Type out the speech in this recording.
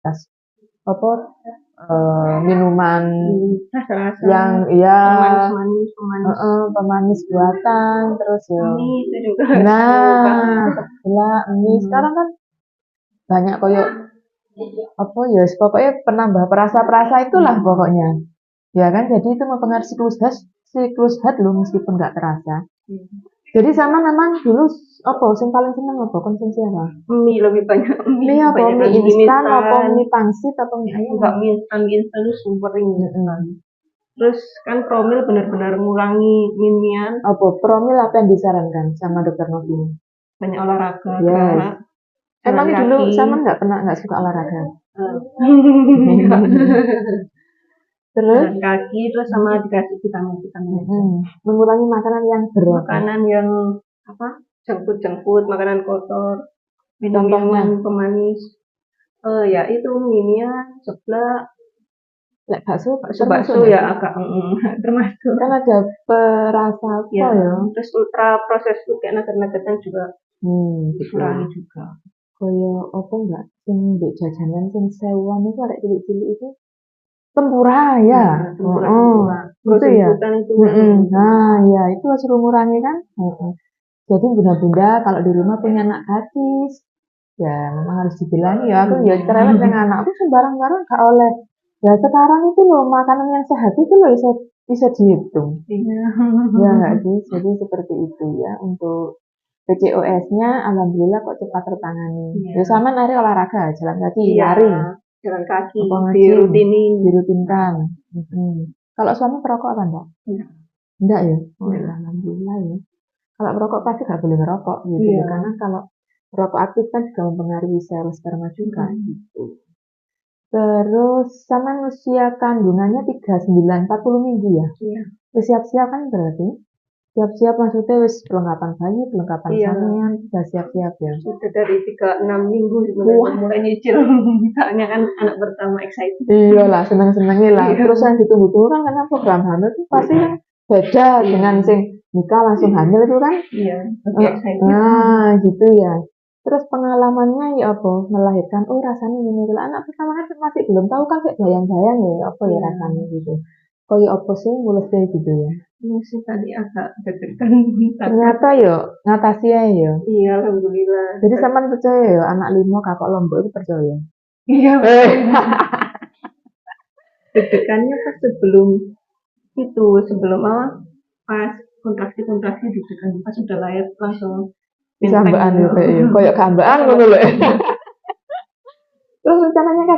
apa minuman Rasa-rasa yang ya manis-manis, pemanis. pemanis buatan, terus ya Mie itu juga nah gula mie sekarang kan banyak koyo apa ya pokoknya penambah perasa-perasa itulah pokoknya ya kan, jadi itu mempengaruhi siklus head lo meskipun nggak terasa. Jadi sama memang dulu apa sing paling seneng apa konsumsi apa? Mie lebih banyak Mie apa mie instan apa mie pangsit apa mie ayam? Enggak, mie instan itu super instan. Terus kan promil benar-benar ngurangi mie-mian. Apa promil apa yang disarankan sama dokter Novi? Banyak olahraga, Yes. gerak. Emang jalan dulu kaki. sama nggak suka olahraga? Enggak. Terus Jalan kaki terus sama dikasih vitamin-vitamin. mengurangi makanan yang berat. Makanan yang apa? Jengkut, makanan kotor, Contohnya? minuman pemanis. Ya itu mie-mian, seblak, Lek bakso bakso ya agak termasuk. kan ada perasa apa ya? Terus ultra proses food kayak nugget-nuggetan juga dikurangi juga. Kaya apa enggak sing mbek jajanan sing sewuan itu arek cilik-cilik itu tempura ya. Tempura. Itu ya. Itu. Nah, ya itu suruh ngurangi kan. Jadi bunda-bunda kalau di rumah punya anak gadis, ya memang harus dibilangi ya. Aku ya cerewet dengan anakku sembarang-barang gak oleh. Ya sekarang itu loh makanan yang sehat itu loh bisa dihitung. Ya nggak sih. Jadi seperti itu ya untuk PCOS-nya alhamdulillah kok cepat tertangani. Ya sama nari olahraga, jalan kaki, lari, jalan kaki, dirutinkan. Kalau suami perokok apa enggak? Enggak ya? Oh, alhamdulillah ya. Kalau perokok pasti nggak boleh ngerokok gitu ya, karena kalau perokok aktif kan juga mempengaruhi sel sperma juga gitu. Terus sama usia kandungannya 39-40 minggu ya? Iya. Siap-siap kan berarti? Siap-siap maksudnya wis perlengkapan bayi, perlengkapan samian, sudah siap-siap ya? Sudah dari 36 minggu sebenarnya mulai nyicil. Soalnya kan anak pertama excited. Iya lah, seneng-senengnya lah. Terus yang ditunggu-tunggu kan karena program hamil itu pasti kan beda dengan sing nikah langsung hamil itu kan. Iya. Nah, gitu ya. Terus pengalamannya ya apa? Melahirkan, oh rasanya ini. Kalau anak pertama kan masih belum tahu kan kayak bayang-bayang ya apa ya rasanya gitu. Kayak apa sih mulusnya gitu ya. Masih tadi agak deg-degan. Ternyata ya ngatasi ya. Iya, alhamdulillah. Jadi sampean percaya ya anak 5 kakak lombok itu percaya? Iya. Deg-degannya pas sebelum pas kontraksi deg-degan, pas sudah lahir langsung Sambaan gitu ya. Kayak gambaan ngono lho. Terus rencananya